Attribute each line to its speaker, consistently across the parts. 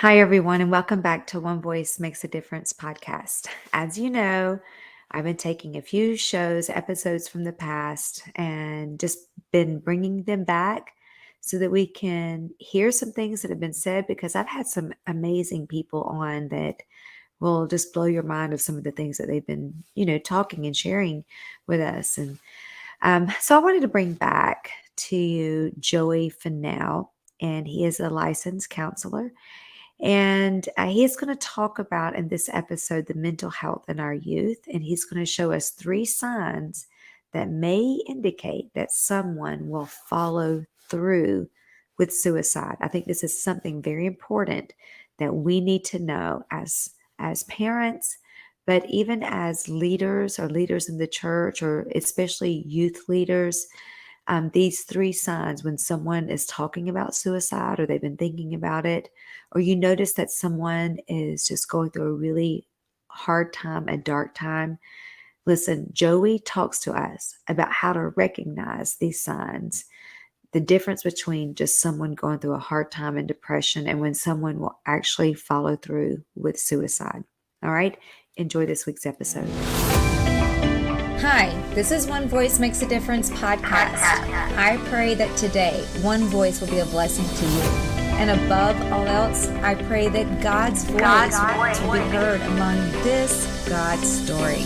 Speaker 1: Hi, everyone, and welcome back to One Voice Makes a Difference podcast. As you know, I've been taking a few episodes from the past, and just been bringing them back so that we can hear some things that have been said because I've had some amazing people on that will just blow your mind of some of the things that they've been, talking and sharing with us. So I wanted to bring back to you Joey Fennell, and he is a licensed counselor. And he's going to talk about in this episode the mental health in our youth. And he's going to show us 3 signs that may indicate that someone will follow through with suicide. I think this is something very important that we need to know as parents, but even as leaders or leaders in the church, or especially youth leaders. These 3 signs when someone is talking about suicide or they've been thinking about it, or you notice that someone is just going through a really hard time, a dark time. Listen, Joey talks to us about how to recognize these signs, the difference between just someone going through a hard time and depression and when someone will actually follow through with suicide. All right, enjoy this week's episode. Hi, this is One Voice Makes a Difference podcast. I pray that today one voice will be a blessing to you. And above all else, I pray that God's voice will be heard among this God's story.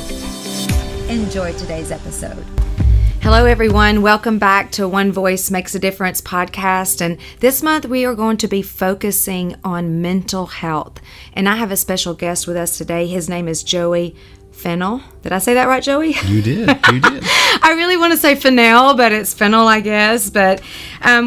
Speaker 1: Enjoy today's episode. Hello, everyone. Welcome back to One Voice Makes a Difference podcast. And this month we are going to be focusing on mental health. And I have a special guest with us today. His name is Joey Fennell. Did I say that right, Joey?
Speaker 2: You did.
Speaker 1: I really want to say Fennell, but it's Fennell, I guess. But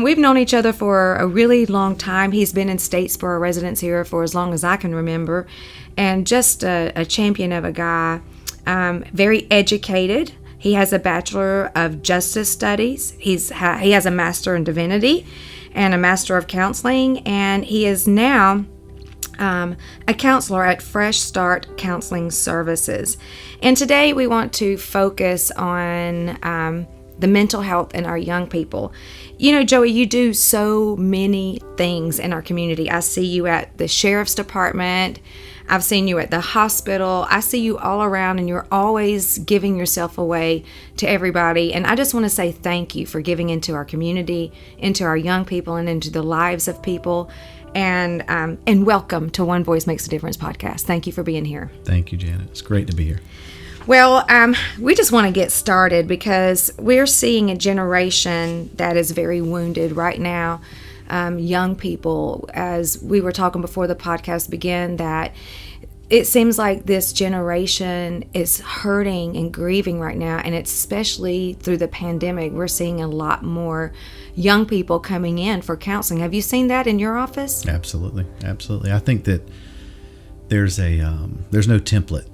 Speaker 1: we've known each other for a really long time. He's been in Statesboro residence here for as long as I can remember. And just a champion of a guy, very educated. He has a Bachelor of Justice Studies. He has a Master in Divinity and a Master of Counseling. And he is now a counselor at Fresh Start Counseling Services. And today we want to focus on the mental health in our young people. You know, Joey, you do so many things in our community. I see you at the Sheriff's Department. I've seen you at the hospital. I see you all around, and you're always giving yourself away to everybody. And I just want to say thank you for giving into our community, into our young people, and into the lives of people. And welcome to One Voice Makes a Difference podcast. Thank you for being here.
Speaker 2: Thank you, Janet. It's great to be here.
Speaker 1: Well, we just want to get started because we're seeing a generation that is very wounded right now. Young people, as we were talking before the podcast began, that it seems like this generation is hurting and grieving right now, and it's especially through the pandemic. We're seeing a lot more young people coming in for counseling. Have you seen that in your office?
Speaker 2: Absolutely. I think that there's no template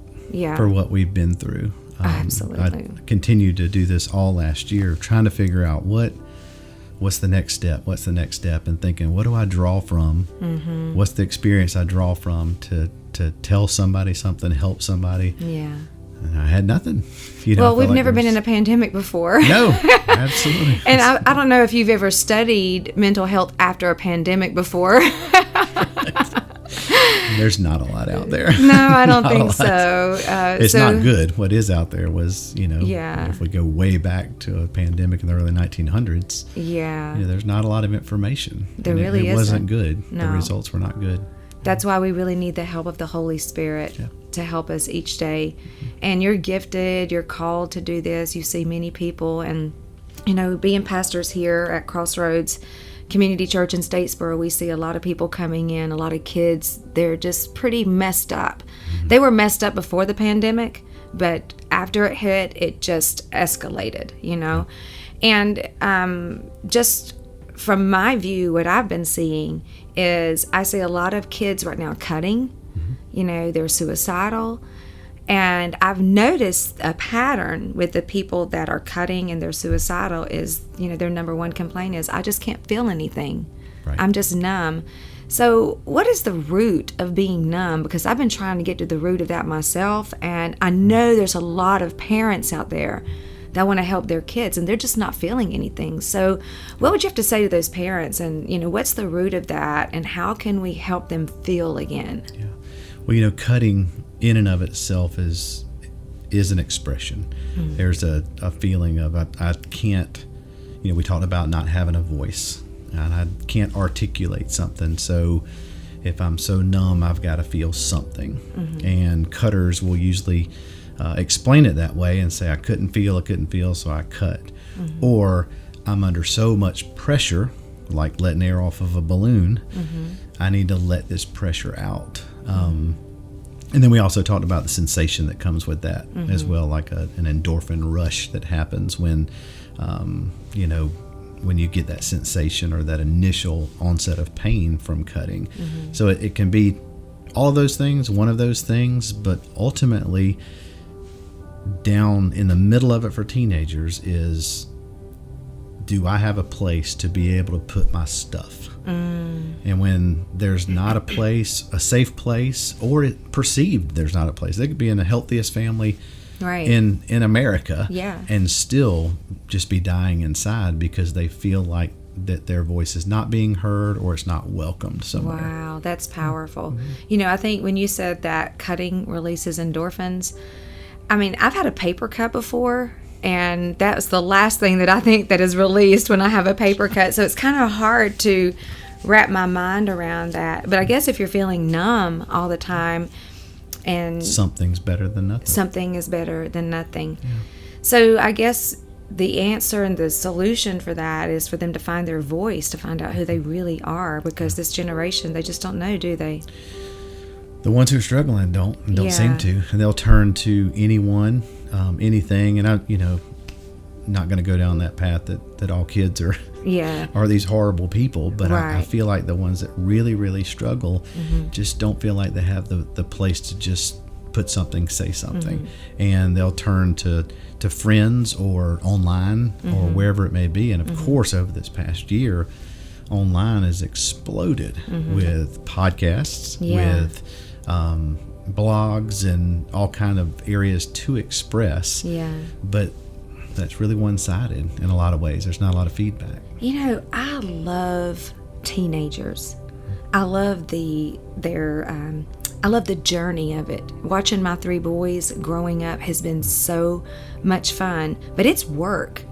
Speaker 2: for what we've been through.
Speaker 1: Absolutely.
Speaker 2: I continued to do this all last year, trying to figure out what's the next step, and thinking, what do I draw from? Mm-hmm. What's the experience I draw from to tell somebody something, help somebody?
Speaker 1: Yeah.
Speaker 2: And I had nothing.
Speaker 1: Well, we've never been in a pandemic before.
Speaker 2: No, absolutely.
Speaker 1: And I don't know if you've ever studied mental health after a pandemic before.
Speaker 2: There's not a lot out there.
Speaker 1: No, I don't think so.
Speaker 2: It's not good. What is out there was, if we go way back to a pandemic in the early 1900s, there's not a lot of information.
Speaker 1: There really
Speaker 2: isn't. It wasn't good.
Speaker 1: No.
Speaker 2: The results were not good.
Speaker 1: That's why we really need the help of the Holy Spirit to help us each day. And you're gifted, you're called to do this. You see many people, and, being pastors here at Crossroads Community Church in Statesboro, we see a lot of people coming in, a lot of kids. They're just pretty messed up. Mm-hmm. They were messed up before the pandemic, but after it hit, it just escalated, And just from my view, what I've been seeing is I see a lot of kids right now cutting. Mm-hmm. They're suicidal. And I've noticed a pattern with the people that are cutting and they're suicidal is, their number one complaint is, I just can't feel anything. Right. I'm just numb. So what is the root of being numb? Because I've been trying to get to the root of that myself. And I know there's a lot of parents out there
Speaker 3: that want to help their kids, and they're just not feeling anything. So what would you have to say to those parents? And, what's the root of that, and how can we help them feel again?
Speaker 2: Yeah. Well, cutting in and of itself is an expression. Mm-hmm. There's a feeling of I can't, we talked about not having a voice, and I can't articulate something. So if I'm so numb, I've got to feel something. Mm-hmm. And cutters will usually explain it that way and say, I couldn't feel, so I cut. Mm-hmm. Or I'm under so much pressure, like letting air off of a balloon, mm-hmm. I need to let this pressure out. And then we also talked about the sensation that comes with that mm-hmm. as well, like an endorphin rush that happens when, when you get that sensation or that initial onset of pain from cutting. Mm-hmm. So it can be all of those things, one of those things, but ultimately down in the middle of it for teenagers is, do I have a place to be able to put my stuff? And when there's not a place, a safe place, or it perceived there's not a place, they could be in the healthiest family
Speaker 3: right.
Speaker 2: in America,
Speaker 3: yeah.
Speaker 2: and still just be dying inside because they feel like that their voice is not being heard or it's not welcomed somewhere.
Speaker 3: Wow, that's powerful. Mm-hmm. I think when you said that cutting releases endorphins, I've had a paper cut before, and that was the last thing that I think that is released when I have a paper cut. So it's kind of hard to wrap my mind around that. But I guess if you're feeling numb all the time, and
Speaker 2: something's better than nothing.
Speaker 3: Something is better than nothing.
Speaker 2: Yeah.
Speaker 3: So I guess the answer and the solution for that is for them to find their voice, to find out who they really are, because this generation, they just don't know, do they?
Speaker 2: The ones who are struggling don't
Speaker 3: yeah.
Speaker 2: seem to, and they'll turn to anyone, anything. And I'm not going to go down that path that all kids are
Speaker 3: yeah.
Speaker 2: are these horrible people, but
Speaker 3: right.
Speaker 2: I feel like the ones that really, really struggle mm-hmm. just don't feel like they have the place to just put something, say something, mm-hmm. and they'll turn to friends or online mm-hmm. or wherever it may be. And of mm-hmm. course, over this past year, online has exploded mm-hmm. with podcasts,
Speaker 3: yeah.
Speaker 2: with blogs, and all kind of areas to express.
Speaker 3: Yeah.
Speaker 2: But that's really one-sided in a lot of ways. There's not a lot of feedback.
Speaker 3: I love teenagers. I love I love the journey of it. Watching my 3 boys growing up has been so much fun, but it's work.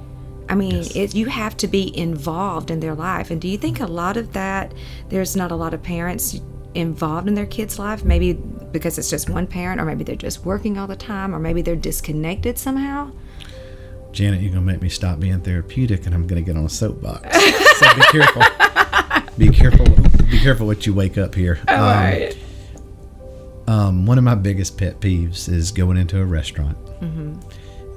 Speaker 2: Yes.
Speaker 3: You have to be involved in their life. And do you think a lot of that, there's not a lot of parents involved in their kids' life? Maybe because it's just one parent, or maybe they're just working all the time, or maybe they're disconnected somehow?
Speaker 2: Janet, you're going to make me stop being therapeutic, and I'm going to get on a soapbox. So be careful. Be careful what you wake up here.
Speaker 3: All right.
Speaker 2: One of my biggest pet peeves is going into a restaurant
Speaker 3: mm-hmm.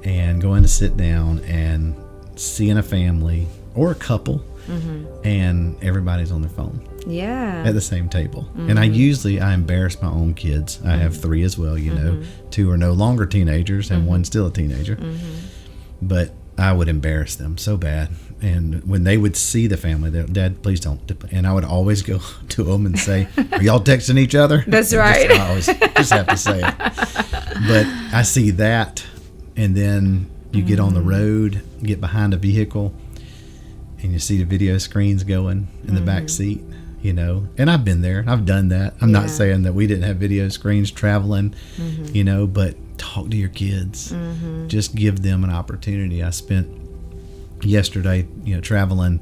Speaker 2: and going to sit down and seeing a family or a couple mm-hmm. and everybody's on their phone.
Speaker 3: Yeah.
Speaker 2: At the same table. Mm-hmm. And I embarrass my own kids. I have 3 as well, mm-hmm. 2 are no longer teenagers and mm-hmm. 1's still a teenager. Mm-hmm. But I would embarrass them so bad. And when they would see the family, they're, Dad, please don't. And I would always go to them and say, are y'all texting each other?
Speaker 3: That's right.
Speaker 2: I always just have to say it. But I see that, and then you get on the road, get behind a vehicle, and you see the video screens going in the back seat, And I've been there. I've done that. I'm not saying that we didn't have video screens traveling, but talk to your kids. Mm-hmm. Just give them an opportunity. I spent yesterday, traveling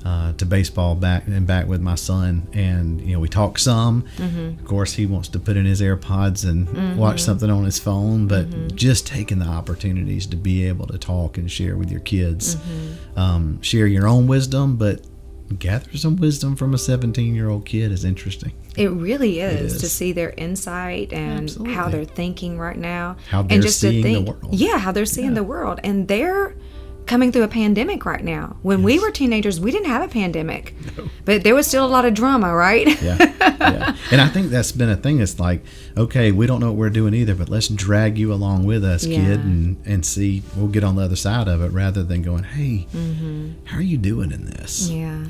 Speaker 2: to baseball back with my son, and we talked some. Mm-hmm. Of course, he wants to put in his AirPods and watch something on his phone, but just taking the opportunities to be able to talk and share with your kids, share your own wisdom, but gather some wisdom from a 17-year-old kid is interesting.
Speaker 3: It really is to see their insight and
Speaker 2: Absolutely.
Speaker 3: How they're thinking right now.
Speaker 2: How they're
Speaker 3: and just
Speaker 2: seeing
Speaker 3: to think,
Speaker 2: the world.
Speaker 3: Yeah, how they're seeing the world. And they're coming through a pandemic right now. When we were teenagers, we didn't have a pandemic. No. But there was still a lot of drama, right?
Speaker 2: Yeah. And I think that's been a thing. It's like, okay, we don't know what we're doing either, but let's drag you along with us, kid, and see, we'll get on the other side of it, rather than going, hey, how are you doing in this?
Speaker 3: Yeah.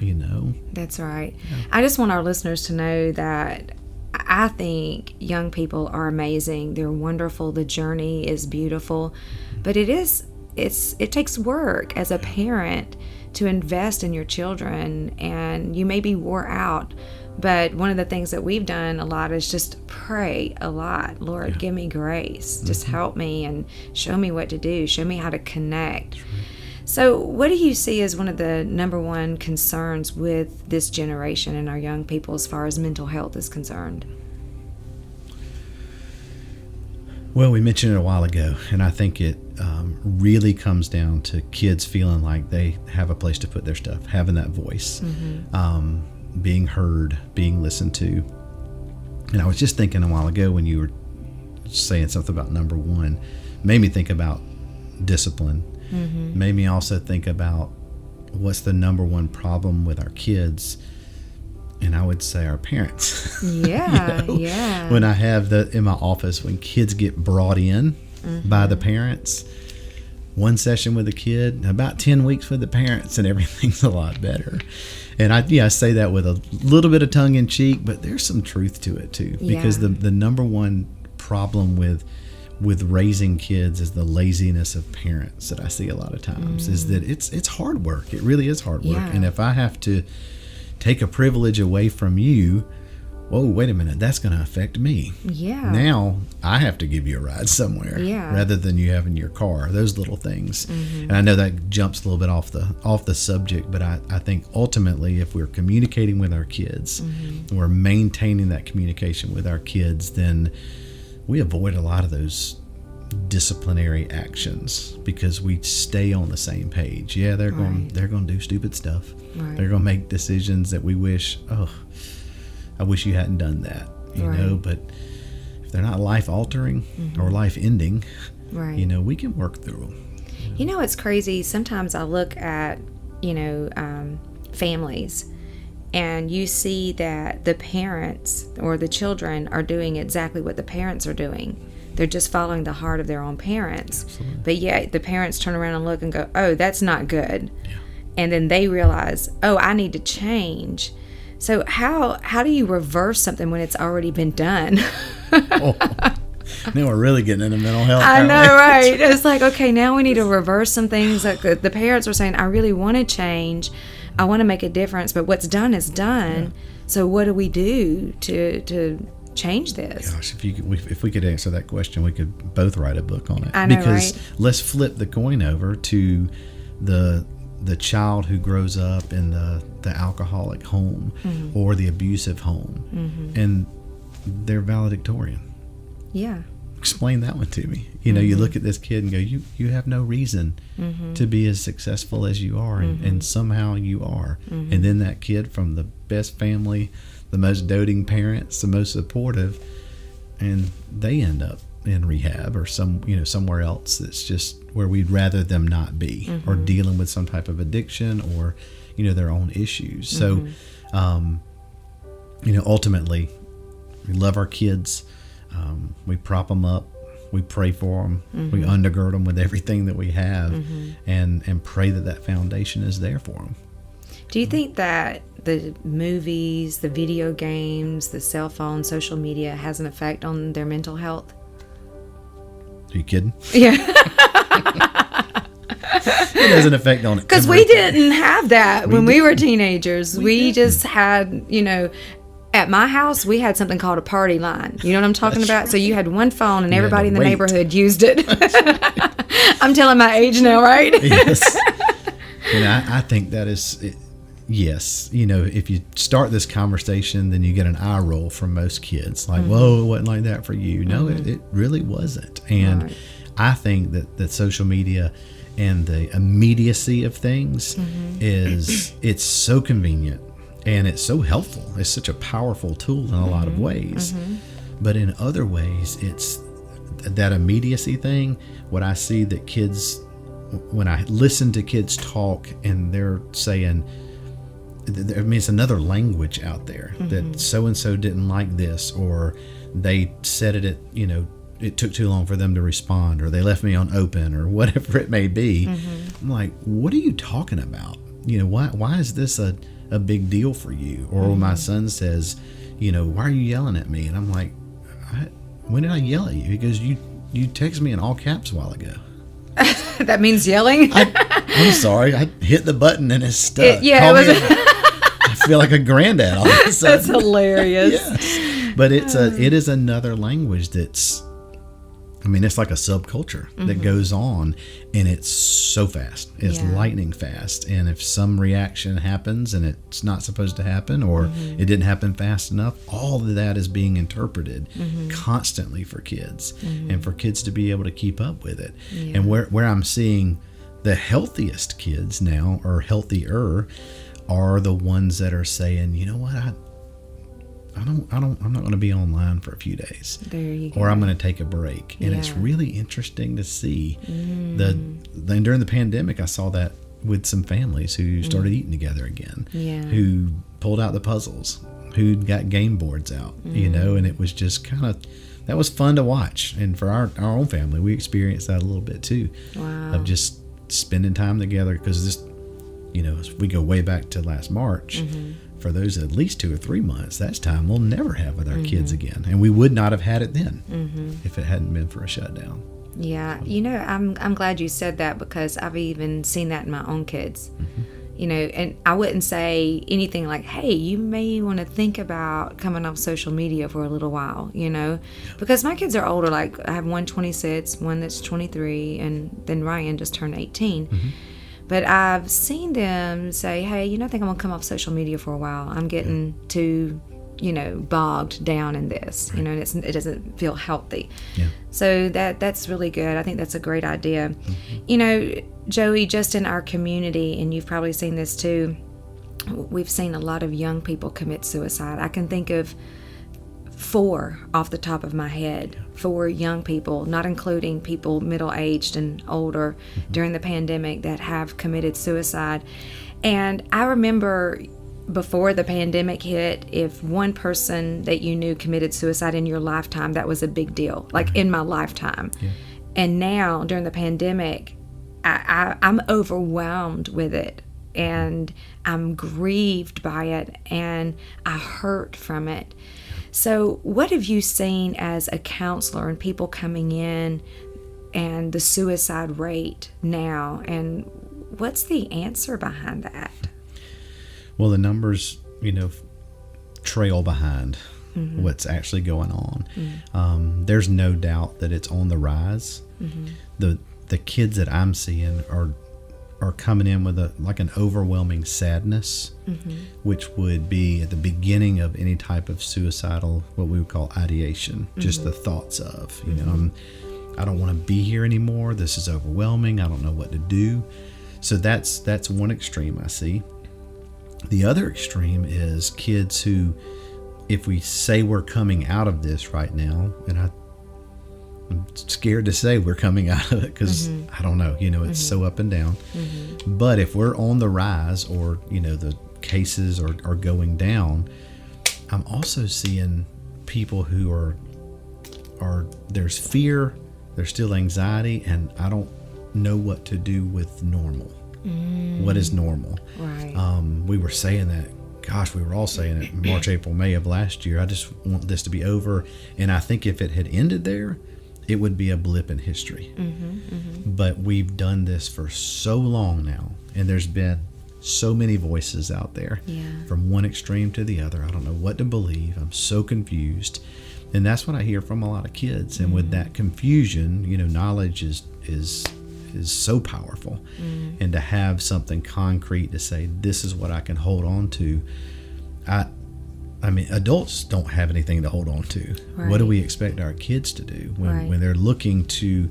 Speaker 3: That's right.
Speaker 2: Yeah.
Speaker 3: I just want our listeners to know that I think young people are amazing. They're wonderful. The journey is beautiful. But it is it takes work as a parent to invest in your children, and you may be wore out. But one of the things that we've done a lot is just pray a lot. Lord, give me grace. Just help me and show me what to do. Show me how to connect. So what do you see as one of the number one concerns with this generation and our young people as far as mental health is concerned?
Speaker 2: Well, we mentioned it a while ago, and I think it really comes down to kids feeling like they have a place to put their stuff, having that voice, being heard, being listened to. And I was just thinking a while ago when you were saying something about number one, made me think about discipline. Made me also think about what's the number one problem with our kids, and I would say our parents.
Speaker 3: Yeah, yeah.
Speaker 2: When I have in my office, when kids get brought in by the parents, one session with a kid, about 10 weeks with the parents, and everything's a lot better. And I say that with a little bit of tongue in cheek, but there's some truth to it too, because the number one problem with raising kids is the laziness of parents that I see a lot of times, is that it's hard work. It really is hard work. And if I have to take a privilege away from you, whoa, wait a minute, that's going to affect me.
Speaker 3: Yeah.
Speaker 2: Now I have to give you a ride somewhere rather than you having your car, those little things. And I know that jumps a little bit off the subject, but I think ultimately if we're communicating with our kids, we're maintaining that communication with our kids, then we avoid a lot of those disciplinary actions because we stay on the same page. Yeah, they're going to do stupid stuff. They're going to make decisions that we wish, I wish you hadn't done that, you know, but if they're not life altering or life ending, you know, we can work through them.
Speaker 3: You know, it's crazy. Sometimes I look at, families, and you see that the parents or the children are doing exactly what the parents are doing. They're just following the heart of their own parents.
Speaker 2: Absolutely.
Speaker 3: But yet the parents turn around and look and go, oh, that's not good. Yeah. And then they realize, oh, I need to change. So how do you reverse something when it's already been done?
Speaker 2: Now we're really getting into mental health.
Speaker 3: I know, right? It's like, okay, now we need to reverse some things. Like the parents are saying, I really want to change. I want to make a difference, but what's done is done. Yeah. So what do we do to change this?
Speaker 2: Gosh, if we could answer that question, we could both write a book on it.
Speaker 3: I know,
Speaker 2: because
Speaker 3: right?
Speaker 2: Let's flip the coin over to the child who grows up in the alcoholic home or the abusive home, and they're valedictorian.
Speaker 3: Yeah.
Speaker 2: Explain that one to me. You know, you look at this kid and go, you have no reason to be as successful as you are, and somehow you are. And then that kid from the best family, the most doting parents, the most supportive, and they end up in rehab or somewhere else that's just where we'd rather them not be, or dealing with some type of addiction or their own issues. So ultimately we love our kids. We prop them up, we pray for them, we undergird them with everything that we have, and pray that foundation is there for them.
Speaker 3: Do you think that the movies, the video games, the cell phone, social media has an effect on their mental health?
Speaker 2: Are you kidding?
Speaker 3: Yeah.
Speaker 2: It has an effect on it.
Speaker 3: Because we didn't have that when we were teenagers. We just had, at my house, we had something called a party line. You know what I'm talking about? Right. So you had one phone and everybody in the neighborhood used it. I'm telling my age now, right?
Speaker 2: Yes. I think that is, yes. If you start this conversation, then you get an eye roll from most kids. Like, whoa, it wasn't like that for you. No, it really wasn't. And I think that social media and the immediacy of things it's so convenient. And it's so helpful. It's such a powerful tool in a lot of ways. But in other ways, it's that immediacy thing. What I see that kids, when I listen to kids talk and they're saying, it's another language out there that so-and-so didn't like this, or they said it, it took too long for them to respond, or they left me on open, or whatever it may be. I'm like, what are you talking about? Why is this a big deal for you? Or when my son says, why are you yelling at me? And I'm like, when did I yell at you? He goes, you texted me in all caps a while ago.
Speaker 3: That means yelling.
Speaker 2: I'm sorry, I hit the button and it's stuck. I feel like a granddad all of a sudden.
Speaker 3: That's hilarious.
Speaker 2: Yes. But it is another language that's, I mean, it's like a subculture that goes on, and it's so fast. It's lightning fast. And if some reaction happens and it's not supposed to happen, or it didn't happen fast enough, all of that is being interpreted constantly for kids, and for kids to be able to keep up with it. And where I'm seeing the healthiest kids now, or healthier, are the ones that are saying, you know what, I'm not going to be online for a few days.
Speaker 3: There you go.
Speaker 2: Or I'm going to take a break. And it's really interesting to see during the pandemic, I saw that with some families who started eating together again, who pulled out the puzzles, who got game boards out, you know, and it was just that was fun to watch. And for our own family, we experienced that a little bit too, of just spending time together, because this, you know, as we go way back to last March, for those at least 2 or 3 months, that's time we'll never have with our kids again. And we would not have had it then if it hadn't been for a shutdown.
Speaker 3: Yeah. You know, I'm glad you said that, because I've even seen that in my own kids. You know, and I wouldn't say anything like, hey, you may want to think about coming off social media for a little while, you know, because my kids are older. Like, I have one 26, one that's 23, and then Ryan just turned 18. But I've seen them say, hey, you know, I think I'm going to come off social media for a while. I'm getting too, you know, bogged down in this, you know, and it doesn't feel healthy. So that's really good. I think that's a great idea. You know, Joey, just in our community, and you've probably seen this too, we've seen a lot of young people commit suicide. I can think of 4 off the top of my head, 4 young people, not including people middle-aged and older, during the pandemic, that have committed suicide. And I remember before the pandemic hit, if one person that you knew committed suicide in your lifetime, that was a big deal, like in my lifetime. And now during the pandemic, I'm overwhelmed with it, and I'm grieved by it, and I hurt from it. So what have you seen as a counselor and people coming in, and the suicide rate now, and what's the answer behind that?
Speaker 2: Well, the numbers, you know, trail behind what's actually going on. There's no doubt that it's on the rise. The kids that I'm seeing are coming in with an overwhelming sadness, which would be at the beginning of any type of suicidal, what we would call ideation, just the thoughts of, you know, I don't want to be here anymore. This is overwhelming. I don't know what to do. So that's one extreme I see. The other extreme is kids who, if we say we're coming out of this right now, and I'm scared to say we're coming out of it, because I don't know, you know, it's so up and down. But if we're on the rise, or, you know, the cases are going down, I'm also seeing people who are there's fear, there's still anxiety, and I don't know what to do with normal. What is normal? Right. We were saying that, gosh, we were all saying it in March, April, May of last year. I just want this to be over. And I think if it had ended there, it would be a blip in history. But we've done this for so long now, and there's been so many voices out there from one extreme to the other. I don't know what to believe. I'm so confused. And that's what I hear from a lot of kids. And with that confusion, you know, knowledge is so powerful. And to have something concrete to say, this is what I can hold on to. I mean, adults don't have anything to hold on to. Right. What do we expect our kids to do when they're looking to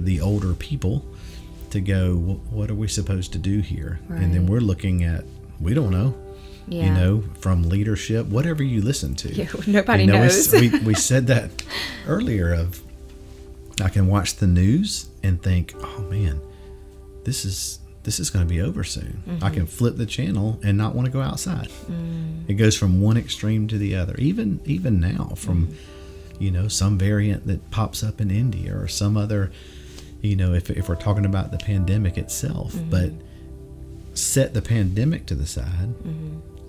Speaker 2: the older people to go, what are we supposed to do here? Right. And then we're looking at, we don't know. You know, from leadership, whatever you listen to.
Speaker 3: Nobody knows.
Speaker 2: We said that earlier of, I can watch the news and think, oh man, this is going to be over soon. I can flip the channel and not want to go outside. It goes from one extreme to the other. Even now, from you know, some variant that pops up in India, or some other, you know, if we're talking about the pandemic itself. But set the pandemic to the side,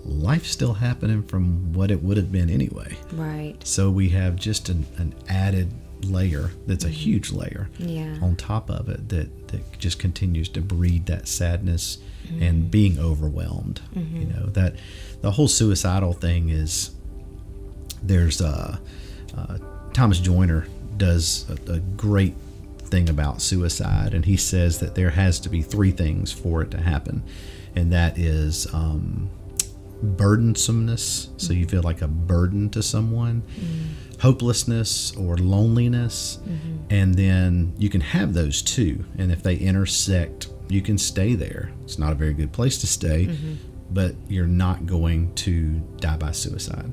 Speaker 2: life's still happening from what it would have been anyway. Right. So we have just an added layer that's a huge layer on top of it that just continues to breed that sadness and being overwhelmed. You know, that the whole suicidal thing is, there's Thomas Joyner does a great thing about suicide, and he says that there has to be three things for it to happen, and that is burdensomeness, so you feel like a burden to someone, hopelessness or loneliness, and then you can have those two, and if they intersect, you can stay there. It's not a very good place to stay, but you're not going to die by suicide.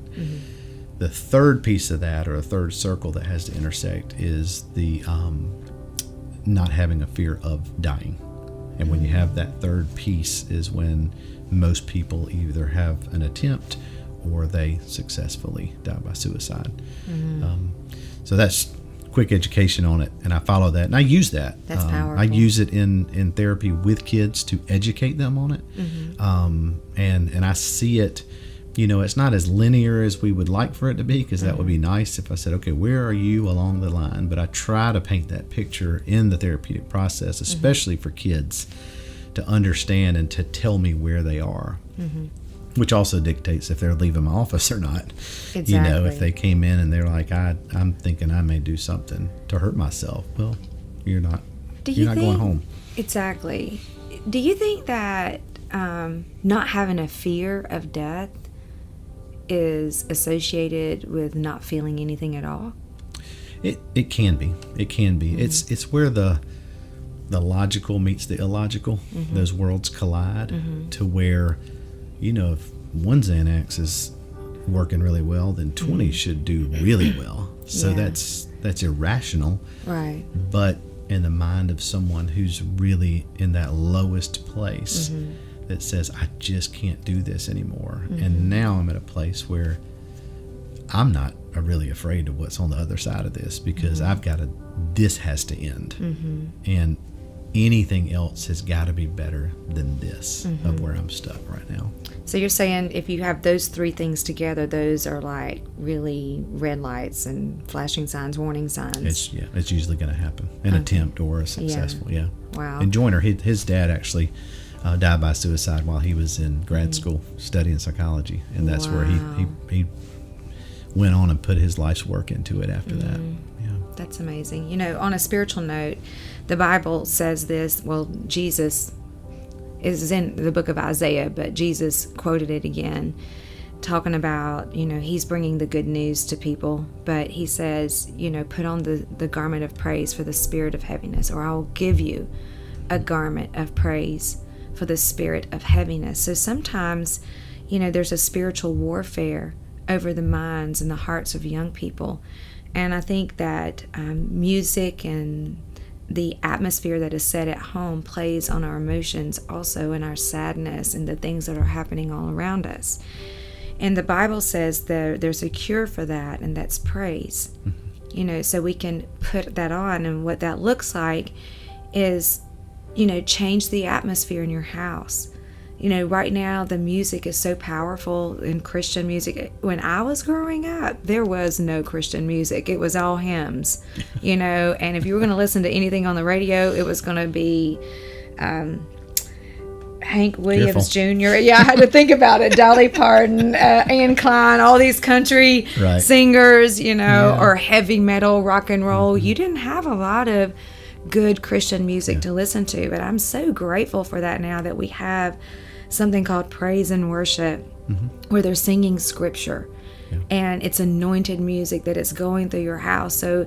Speaker 2: The third piece of that, or a third circle that has to intersect, is the not having a fear of dying. And when you have that third piece is when most people either have an attempt or they successfully die by suicide. So that's quick education on it, and I follow that, and I use that.
Speaker 3: That's powerful.
Speaker 2: I use it in therapy with kids to educate them on it. And I see it, you know, it's not as linear as we would like for it to be, because that would be nice if I said, okay, where are you along the line? But I try to paint that picture in the therapeutic process, especially for kids, to understand and to tell me where they are, which also dictates if they're leaving my office or not.
Speaker 3: Exactly.
Speaker 2: You know, if they came in and they're like, I'm thinking I may do something to hurt myself. Well, you're not going home.
Speaker 3: Exactly. Do you think that not having a fear of death is associated with not feeling anything at all?
Speaker 2: It can be. It's where the logical meets the illogical. Those worlds collide to where, you know, if one Xanax is working really well, then 20 should do really well. So that's irrational.
Speaker 3: Right.
Speaker 2: But in the mind of someone who's really in that lowest place, that says, I just can't do this anymore. And now I'm at a place where I'm not really afraid of what's on the other side of this, because this has to end. And anything else has got to be better than this of where I'm stuck right now.
Speaker 3: So you're saying if you have those three things together, those are like really red lights and flashing signs, warning signs.
Speaker 2: It's usually going to happen. An attempt or a successful. Yeah.
Speaker 3: Wow.
Speaker 2: And Joyner, his dad actually died by suicide while he was in grad school studying psychology, and that's where he went on and put his life's work into it after that. Yeah.
Speaker 3: That's amazing. You know, on a spiritual note, the Bible says this. Well, Jesus is in the book of Isaiah, but Jesus quoted it again, talking about, you know, he's bringing the good news to people, but he says, you know, put on the garment of praise for the spirit of heaviness, or I'll give you a garment of praise for the spirit of heaviness. So sometimes, you know, there's a spiritual warfare over the minds and the hearts of young people. And I think that music and the atmosphere that is set at home plays on our emotions also, and our sadness and the things that are happening all around us. And the Bible says there's a cure for that, and that's praise. You know, so we can put that on, and what that looks like is, you know, change the atmosphere in your house. You know, right now the music is so powerful in Christian music. When I was growing up, there was no Christian music. It was all hymns, you know, and if you were going to listen to anything on the radio, it was going to be Hank Williams Jr. Yeah, I had to think about it. Dolly Parton, Ann Klein, all these country singers, you know, or heavy metal, rock and roll. You didn't have a lot of good Christian music to listen to, but I'm so grateful for that now, that we have something called praise and worship, where they're singing scripture, and it's anointed music that is going through your house. So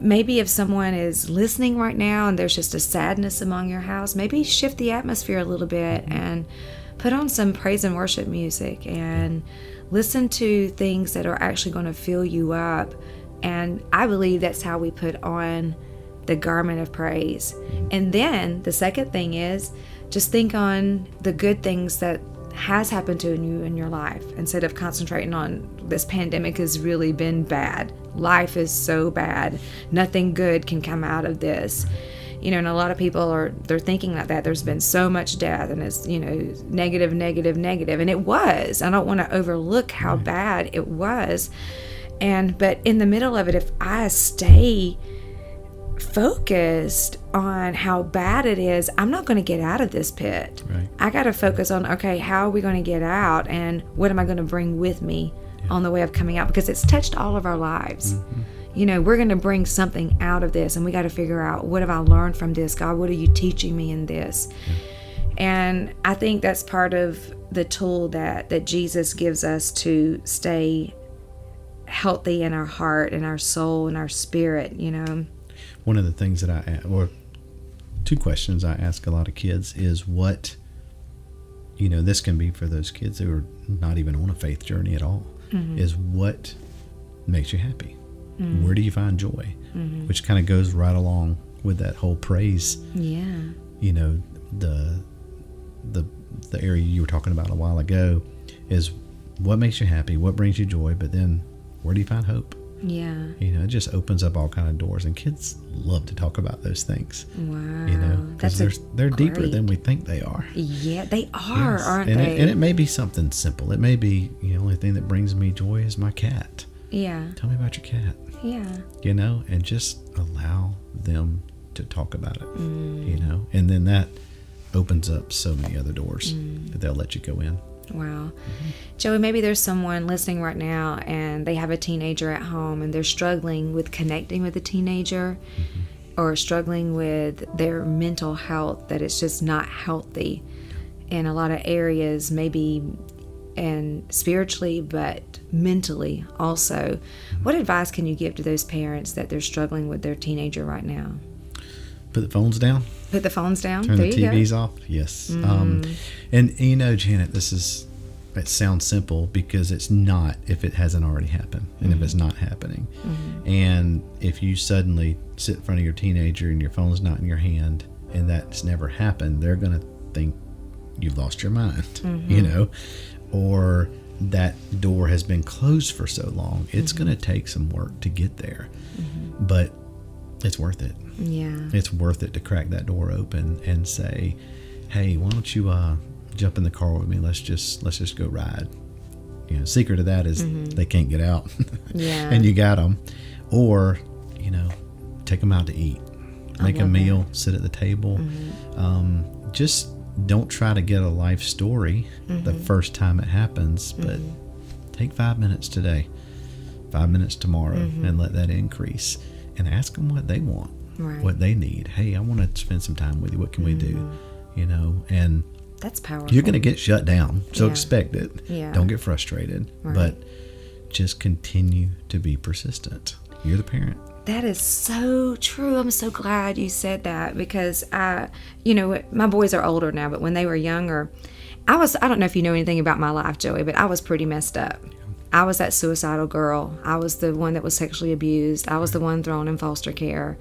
Speaker 3: maybe if someone is listening right now and there's just a sadness among your house, maybe shift the atmosphere a little bit and put on some praise and worship music and listen to things that are actually going to fill you up. And I believe that's how we put on the garment of praise. And then the second thing is just think on the good things that has happened to you in your life, instead of concentrating on this pandemic has really been bad. Life is so bad. Nothing good can come out of this. You know, and a lot of people they're thinking like that. There's been so much death, and it's, you know, negative. And it was. I don't want to overlook how bad it was. But in the middle of it, if I stay focused on how bad it is, I'm not going to get out of this pit.
Speaker 2: Right.
Speaker 3: I got to focus on, okay, how are we going to get out, and what am I going to bring with me on the way of coming out? Because it's touched all of our lives. We're going to bring something out of this, and we got to figure out, what have I learned from this? God, what are you teaching me in this? And I think that's part of the tool that Jesus gives us to stay healthy in our heart and our soul and our spirit,
Speaker 2: One of the things that or two questions I ask a lot of kids is what, this can be for those kids who are not even on a faith journey at all, is what makes you happy? Where do you find joy? Which kind of goes right along with that whole praise.
Speaker 3: Yeah.
Speaker 2: The area you were talking about a while ago is what makes you happy, what brings you joy, but then where do you find hope?
Speaker 3: Yeah.
Speaker 2: It just opens up all kind of doors, and kids love to talk about those things.
Speaker 3: Wow.
Speaker 2: Because they're deeper than we think they are.
Speaker 3: Yeah, they are, aren't
Speaker 2: and
Speaker 3: they?
Speaker 2: And it may be something simple. It may be, the only thing that brings me joy is my cat.
Speaker 3: Yeah.
Speaker 2: Tell me about your cat.
Speaker 3: Yeah.
Speaker 2: And just allow them to talk about it, and then that opens up so many other doors that they'll let you go in.
Speaker 3: Wow. Joey, maybe there's someone listening right now and they have a teenager at home and they're struggling with connecting with a teenager or struggling with their mental health, that it's just not healthy in a lot of areas, maybe and spiritually, but mentally also. What advice can you give to those parents that they're struggling with their teenager right now?
Speaker 2: Put the phones down.
Speaker 3: Put the phones down.
Speaker 2: Turn
Speaker 3: there
Speaker 2: the
Speaker 3: you
Speaker 2: TVs
Speaker 3: go.
Speaker 2: off. Yes. And Janet, it sounds simple because it's not if it hasn't already happened, and if it's not happening. And if you suddenly sit in front of your teenager and your phone's not in your hand and that's never happened, they're going to think you've lost your mind, or that door has been closed for so long. It's going to take some work to get there, but it's worth it.
Speaker 3: Yeah.
Speaker 2: It's worth it to crack that door open and say, hey, why don't you jump in the car with me? Let's just go ride. Secret of that is they can't get out.
Speaker 3: Yeah.
Speaker 2: And you got them. Or, take them out to eat. Make a meal, sit at the table. Just don't try to get a life story the first time it happens, but take 5 minutes today, 5 minutes tomorrow, and let that increase. And ask them what they want, what they need. Hey, I want to spend some time with you. What can we do? And
Speaker 3: that's powerful.
Speaker 2: You're going to get shut down, so expect it.
Speaker 3: Yeah.
Speaker 2: Don't get frustrated, but just continue to be persistent. You're the parent.
Speaker 3: That is so true. I'm so glad you said that, because my boys are older now, but when they were younger, I don't know if you know anything about my life, Joey, but I was pretty messed up. I was that suicidal girl. I was the one that was sexually abused. I was the one thrown in foster care.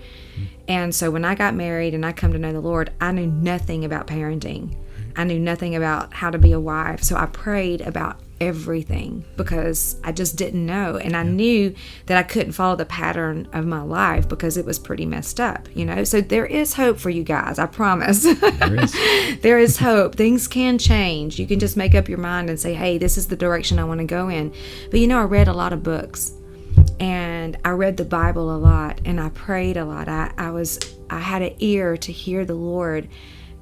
Speaker 3: And so when I got married and I come to know the Lord, I knew nothing about parenting. I knew nothing about how to be a wife. So I prayed about everything because I just didn't know. And I knew that I couldn't follow the pattern of my life because it was pretty messed up, So there is hope for you guys, I promise.
Speaker 2: There is.
Speaker 3: There is hope. Things can change. You can just make up your mind and say, hey, this is the direction I want to go in. But I read a lot of books and I read the Bible a lot and I prayed a lot. I had an ear to hear the Lord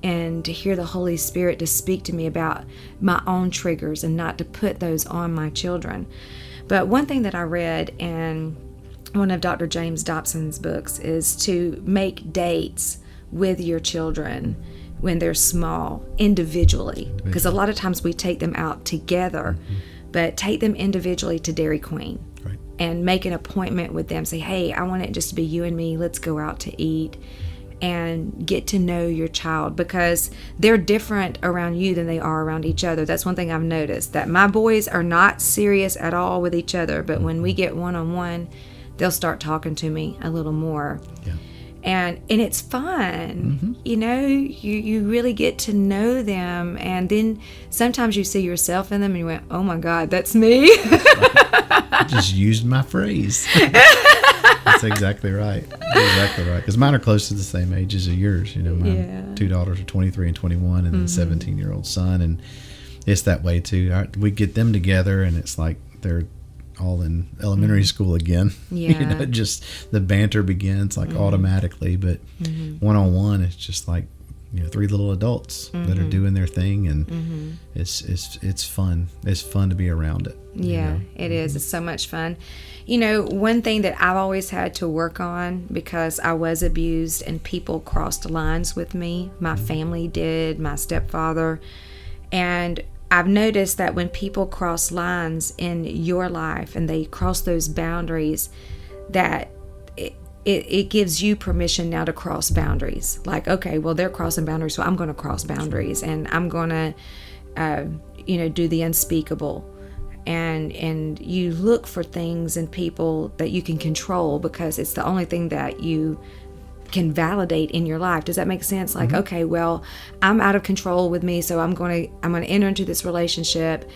Speaker 3: and to hear the Holy Spirit to speak to me about my own triggers and not to put those on my children. But one thing that I read in one of Dr. James Dobson's books is to make dates with your children when they're small, individually. Because a lot of times we take them out together, but take them individually to Dairy Queen. And make an appointment with them. Say, hey, I want it just to be you and me. Let's go out to eat. And get to know your child, because they're different around you than they are around each other. That's one thing I've noticed, that my boys are not serious at all with each other, but when we get one-on-one, they'll start talking to me a little more. Yeah. And it's fun. You really get to know them, and then sometimes you see yourself in them and you went, oh my God, that's me.
Speaker 2: I just used my phrase. That's exactly right. Because mine are close to the same age as yours. My two daughters are 23 and 21, and then a 17-year-old son. And it's that way too. We get them together, and it's like they're all in elementary school again.
Speaker 3: Yeah.
Speaker 2: Just the banter begins like automatically, but one-on-one, it's just like, three little adults that are doing their thing, and it's fun. It's fun to be around it.
Speaker 3: Yeah, it is. It's so much fun. One thing that I've always had to work on, because I was abused and people crossed lines with me. My family did, my stepfather. And I've noticed that when people cross lines in your life and they cross those boundaries, that it gives you permission now to cross boundaries. Like, okay, well, they're crossing boundaries, so I'm going to cross boundaries, and I'm going to, do the unspeakable. And you look for things in people that you can control, because it's the only thing that you can validate in your life. Does that make sense? Like, okay, well, I'm out of control with me, so I'm going to enter into this relationship,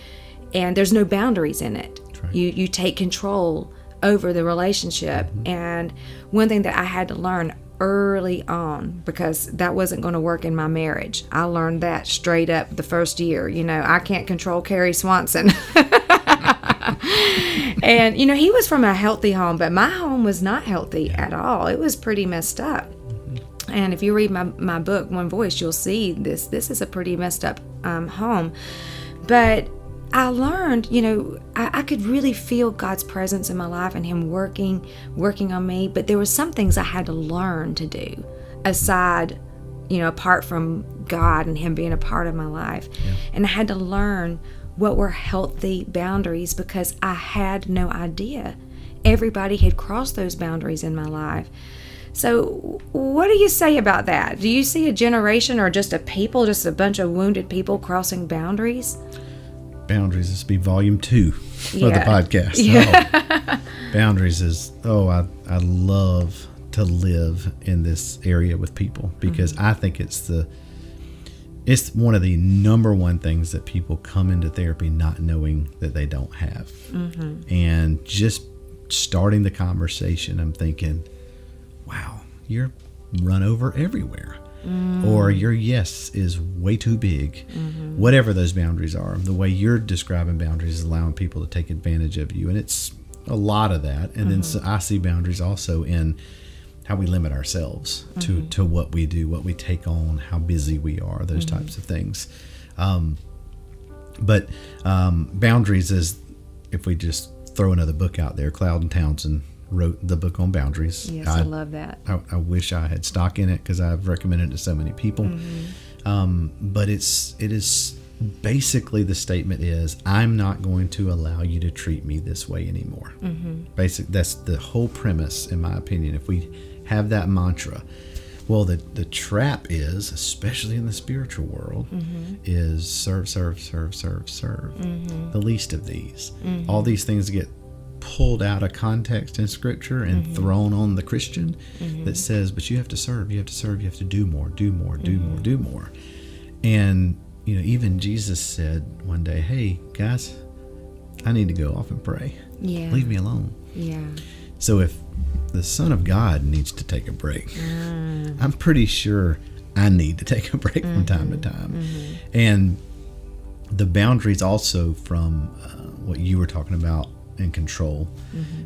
Speaker 3: and there's no boundaries in it.
Speaker 2: Right.
Speaker 3: You take control over the relationship. And one thing that I had to learn early on, because that wasn't going to work in my marriage, I learned that straight up the first year. I can't control Carrie Swanson. And he was from a healthy home, but my home was not healthy at all. It was pretty messed up. And if you read my book, One Voice, you'll see this is a pretty messed up home. But I learned, I could really feel God's presence in my life and Him working on me. But there were some things I had to learn to do aside, apart from God and Him being a part of my life. Yeah. And I had to learn what were healthy boundaries, because I had no idea. Everybody had crossed those boundaries in my life. So what do you say about that? Do you see a generation or just a bunch of wounded people crossing boundaries?
Speaker 2: Boundaries, this will be volume 2 of the podcast.
Speaker 3: Yeah.
Speaker 2: Boundaries is, I love to live in this area with people, because I think it's one of the number one things that people come into therapy not knowing that they don't have. And just starting the conversation, I'm thinking, wow, you're run over everywhere. Or your yes is way too big. Whatever those boundaries are, the way you're describing boundaries is allowing people to take advantage of you, and it's a lot of that. And then so I see boundaries also in how we limit ourselves to what we do, what we take on, how busy we are, those types of things. But boundaries is, if we just throw another book out there, Cloud and Townsend wrote the book on boundaries.
Speaker 3: Yes, I love that.
Speaker 2: I wish I had stock in it, because I've recommended it to so many people. But it is basically, the statement is, I'm not going to allow you to treat me this way anymore. That's the whole premise, in my opinion. If we have that mantra, well, the trap is, especially in the spiritual world, is serve. The least of these. All these things get pulled out of context in Scripture and thrown on the Christian that says, but you have to serve, you have to do more. And even Jesus said one day, hey guys, I need to go off and pray. Leave me alone. So if the Son of God needs to take a break, I'm pretty sure I need to take a break from time to time. And the boundaries also from what you were talking about in control,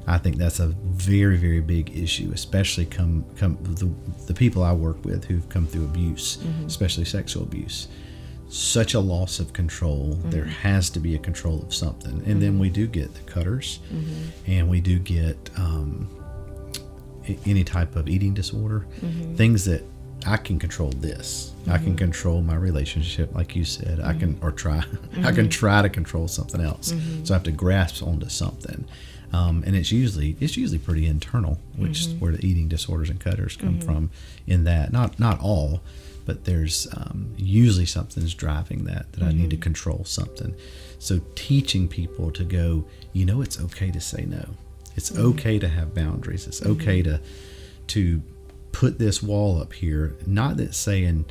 Speaker 2: I think that's a very, very big issue, especially come the people I work with who've come through abuse, especially sexual abuse. Such a loss of control. There has to be a control of something. And then we do get the cutters, and we do get any type of eating disorder, things that I can control this. I can control my relationship, like you said. I can try to control something else. So I have to grasp onto something, and it's usually pretty internal, which is where the eating disorders and cutters come from. In that, not all, but there's usually something's driving that I need to control something. So teaching people to go, it's okay to say no. It's okay to have boundaries. It's okay to put this wall up here. Not that saying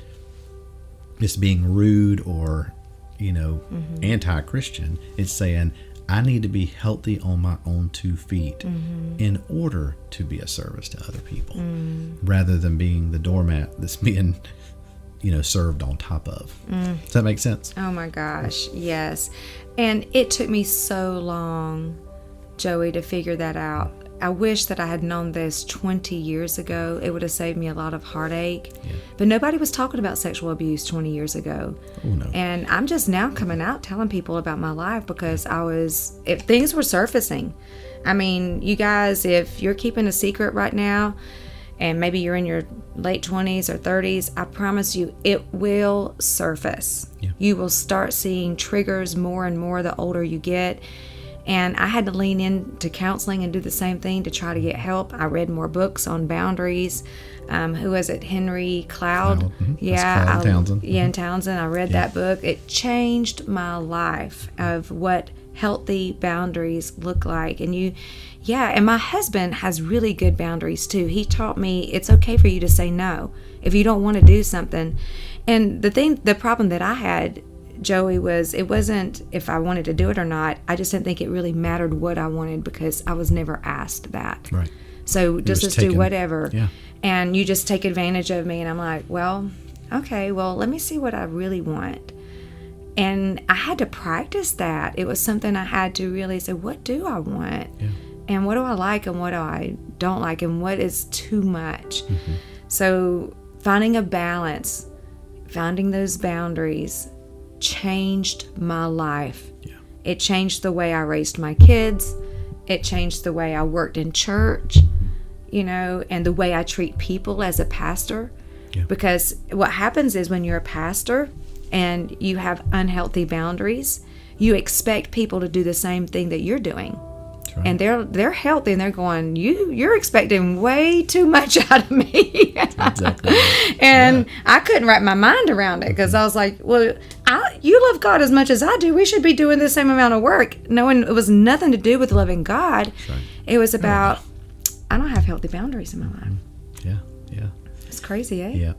Speaker 2: it's being rude or anti-Christian. It's saying I need to be healthy on my own 2 feet in order to be a service to other people, rather than being the doormat that's being served on top of. Does that make sense?
Speaker 3: Oh my gosh, yes. And it took me so long Joey, to figure that out. I wish that I had known this 20 years ago. It would have saved me a lot of heartache.
Speaker 2: Yeah.
Speaker 3: But nobody was talking about sexual abuse 20 years ago.
Speaker 2: Oh, no.
Speaker 3: And I'm just now coming out telling people about my life because if things were surfacing. I mean, you guys, if you're keeping a secret right now, and maybe you're in your late 20s or 30s, I promise you it will surface.
Speaker 2: Yeah.
Speaker 3: You will start seeing triggers more and more the older you get. And I had to lean into counseling and do the same thing to try to get help. I read more books on boundaries. Who was it? Henry Cloud?
Speaker 2: Mm-hmm.
Speaker 3: Yeah.
Speaker 2: Cloud Townsend.
Speaker 3: Yeah, in Townsend. I read that book. It changed my life of what healthy boundaries look like. And and my husband has really good boundaries too. He taught me it's okay for you to say no if you don't want to do something. And the problem that I had, Joey, it wasn't if I wanted to do it or not. I just didn't think it really mattered what I wanted because I was never asked that.
Speaker 2: Right.
Speaker 3: So just let's do whatever.
Speaker 2: Yeah.
Speaker 3: And you just take advantage of me. And I'm like, well, okay, well, let me see what I really want. And I had to practice that. It was something I had to really say, what do I want?
Speaker 2: Yeah.
Speaker 3: And what do I like and what do I don't like and what is too much?
Speaker 2: Mm-hmm.
Speaker 3: So finding a balance, finding those boundaries changed my life.
Speaker 2: Yeah.
Speaker 3: It changed the way I raised my kids. It changed the way I worked in church, and the way I treat people as a pastor.
Speaker 2: Yeah.
Speaker 3: Because what happens is when you're a pastor and you have unhealthy boundaries, you expect people to do the same thing that you're doing.
Speaker 2: That's right.
Speaker 3: And they're healthy and they're going, you're expecting way too much out of me.
Speaker 2: Exactly right.
Speaker 3: And I couldn't wrap my mind around it because I was like, well, you love God as much as I do. We should be doing the same amount of work. Knowing it was nothing to do with loving God.
Speaker 2: Right.
Speaker 3: It was about, I don't have healthy boundaries in my life.
Speaker 2: Yeah, yeah.
Speaker 3: It's crazy, eh?
Speaker 2: Yeah.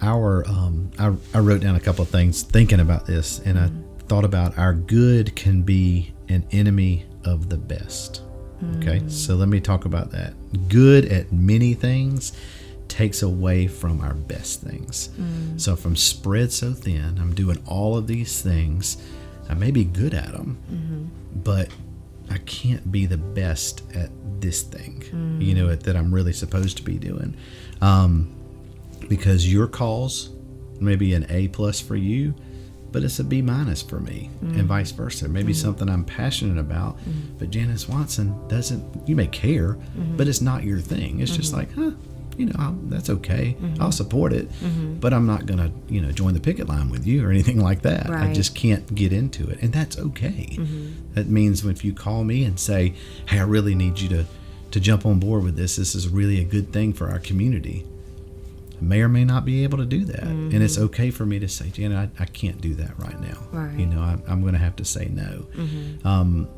Speaker 2: I wrote down a couple of things thinking about this, and I thought about our good can be an enemy of the best. Okay, so let me talk about that. Good at many things takes away from our best things. So if I'm spread so thin, I'm doing all of these things, I may be good at them, but I can't be the best at this thing, that I'm really supposed to be doing. Because your call's maybe an A+ for you, but it's a B- for me, and vice versa. Maybe something I'm passionate about, but Janice Swanson doesn't. You may care, but it's not your thing. It's just like, that's okay. I'll support it, but I'm not gonna, join the picket line with you or anything like that.
Speaker 3: Right.
Speaker 2: I just can't get into it, and that's okay. That means if you call me and say, "Hey, I really need you to jump on board with this. This is really a good thing for our community." May or may not be able to do that, and it's okay for me to say, Janet, I can't do that right now.
Speaker 3: Right.
Speaker 2: I'm going to have to say no.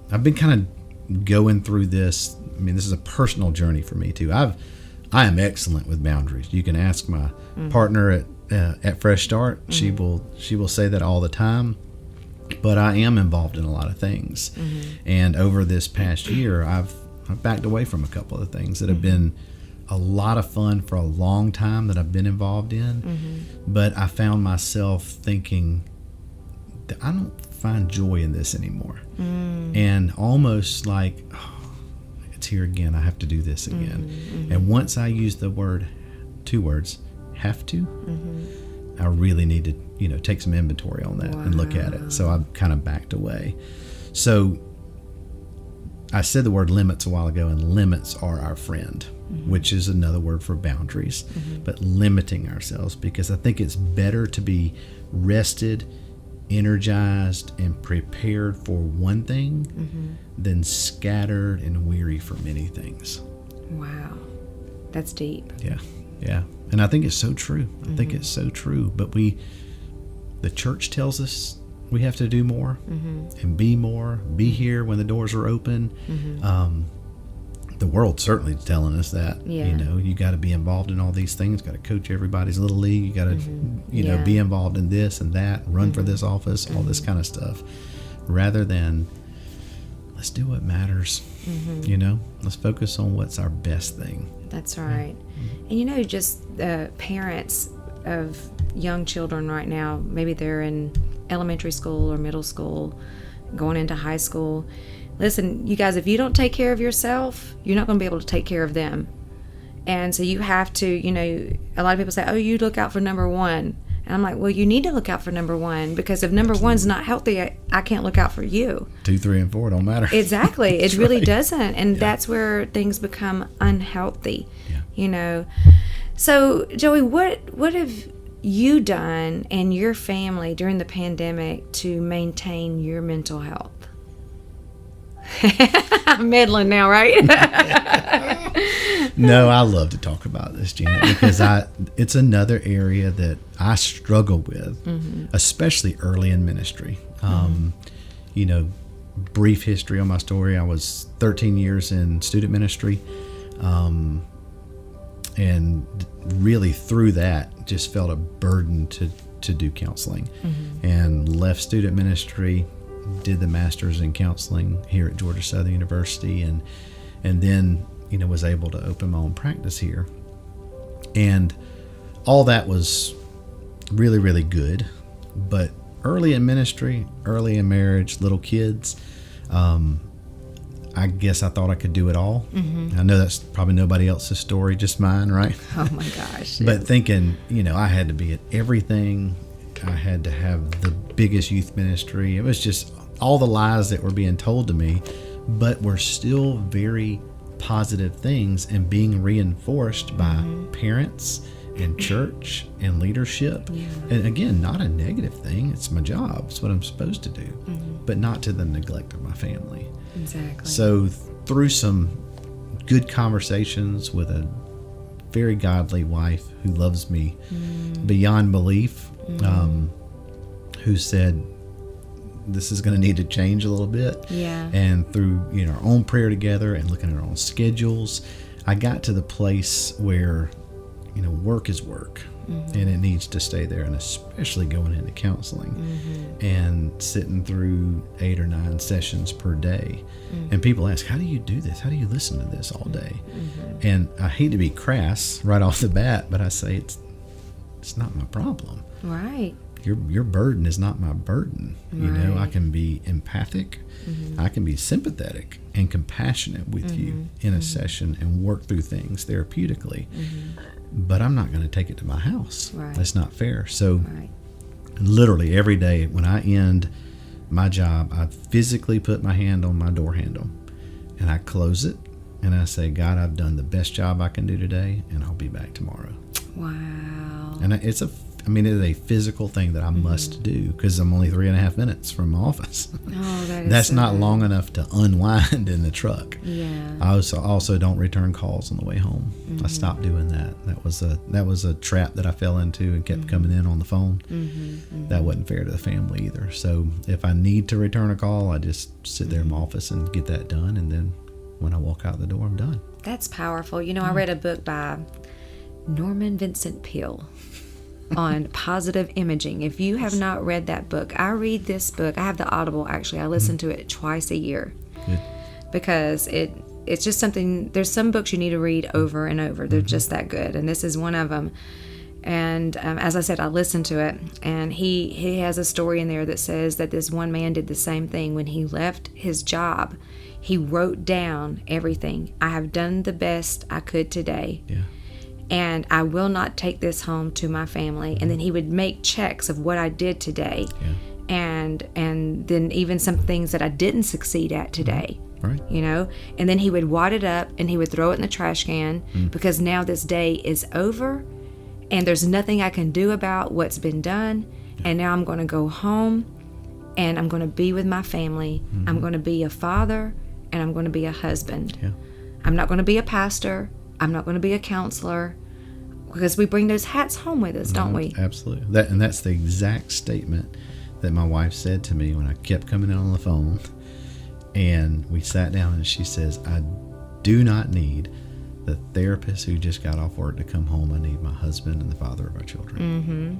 Speaker 2: I've been kind of going through this. I mean, this is a personal journey for me too. I am excellent with boundaries. You can ask my partner at Fresh Start. She will say that all the time. But I am involved in a lot of things, and over this past year, I've backed away from a couple of things that have been a lot of fun for a long time that I've been involved in, but I found myself thinking that I don't find joy in this anymore, and almost like, it's here again, I have to do this again. And once I use the two words, have to, I really need to take some inventory on that and look at it. So I've kind of backed away. So I said the word limits a while ago, and limits are our friend, which is another word for boundaries, but limiting ourselves, because I think it's better to be rested, energized, and prepared for one thing than scattered and weary for many things.
Speaker 3: Wow. That's deep.
Speaker 2: Yeah. Yeah. And I think it's so true. I think it's so true. But the church tells us we have to do more and be more, be here when the doors are open. The world's certainly telling us that.
Speaker 3: Yeah.
Speaker 2: You got to be involved in all these things, got to coach everybody's little league, you got to be involved in this and that, run for this office, all this kind of stuff, rather than let's do what matters. Let's focus on what's our best thing.
Speaker 3: That's right. And just parents of young children right now, maybe they're in elementary school or middle school, going into high school. listen, you guys, if you don't take care of yourself, you're not going to be able to take care of them. And so you have to, a lot of people say, oh, you look out for number one. And I'm like, well, you need to look out for number one, because if number one's not healthy, I can't look out for you.
Speaker 2: 2, 3, and 4 don't matter.
Speaker 3: Exactly. It really
Speaker 2: right.
Speaker 3: doesn't. And that's where things become unhealthy,
Speaker 2: Yeah.
Speaker 3: So, Joey, what have you done and your family during the pandemic to maintain your mental health? I'm meddling now, right?
Speaker 2: No, I love to talk about this, Janet, because it's another area that I struggle with, especially early in ministry. Brief history on my story. I was 13 years in student ministry, and really through that just felt a burden to do counseling, and left student ministry, did the master's in counseling here at Georgia Southern University, and then was able to open my own practice here. And all that was really, really good. But early in ministry, early in marriage, little kids, I guess I thought I could do it all. I know that's probably nobody else's story, just mine, right?
Speaker 3: Oh my gosh.
Speaker 2: But thinking, I had to be at everything. I had to have the biggest youth ministry. It was just all the lies that were being told to me, but were still very positive things and being reinforced by parents and church and leadership. And again, not a negative thing. It's my job. It's what I'm supposed to do, but not to the neglect of my family.
Speaker 3: Exactly.
Speaker 2: So through some good conversations with a very godly wife who loves me beyond belief, who said, this is going to need to change a little bit.
Speaker 3: Yeah.
Speaker 2: And through, our own prayer together and looking at our own schedules, I got to the place where, work is work, and it needs to stay there. And especially going into counseling and sitting through 8 or 9 sessions per day. And people ask, how do you do this? How do you listen to this all day? And I hate to be crass right off the bat, but I say it's not my problem.
Speaker 3: Right.
Speaker 2: Your burden is not my burden. I can be empathic, I can be sympathetic and compassionate with you in a session and work through things therapeutically, but I'm not going to take it to my house.
Speaker 3: Right.
Speaker 2: That's not fair. So literally every day when I end my job, I physically put my hand on my door handle and I close it and I say, God, I've done the best job I can do today, and I'll be back tomorrow.
Speaker 3: Wow.
Speaker 2: And it is a physical thing that I must do, because I'm only 3.5 minutes from my office.
Speaker 3: Oh,
Speaker 2: That's not long enough to unwind in the truck.
Speaker 3: Yeah. I
Speaker 2: also don't return calls on the way home. I stopped doing that. That was a trap that I fell into and kept coming in on the phone. That wasn't fair to the family either. So if I need to return a call, I just sit there in my office and get that done. And then when I walk out the door, I'm done.
Speaker 3: That's powerful. I read a book by Norman Vincent Peale on positive imaging. If you have not read that book, I read this book. I have the Audible, actually. I listen to it twice a year.
Speaker 2: Good.
Speaker 3: Because it's just something. There's some books you need to read over and over. They're just that good, and this is one of them. And as I said, I listened to it, and he has a story in there that says that this one man did the same thing. When he left his job, he wrote down everything. I have done the best I could today.
Speaker 2: Yeah.
Speaker 3: And I will not take this home to my family. And then he would make checks of what I did today.
Speaker 2: Yeah.
Speaker 3: And then even some things that I didn't succeed at today.
Speaker 2: Right.
Speaker 3: And then he would wad it up and he would throw it in the trash can because now this day is over and there's nothing I can do about what's been done. And now I'm going to go home and I'm going to be with my family. I'm going to be a father and I'm going to be a husband.
Speaker 2: Yeah.
Speaker 3: I'm not going to be a pastor. I'm not going to be a counselor, because we bring those hats home with us, don't we?
Speaker 2: Absolutely. That's the exact statement that my wife said to me when I kept coming in on the phone. And we sat down and she says, I do not need the therapist who just got off work to come home. I need my husband and the father of our children.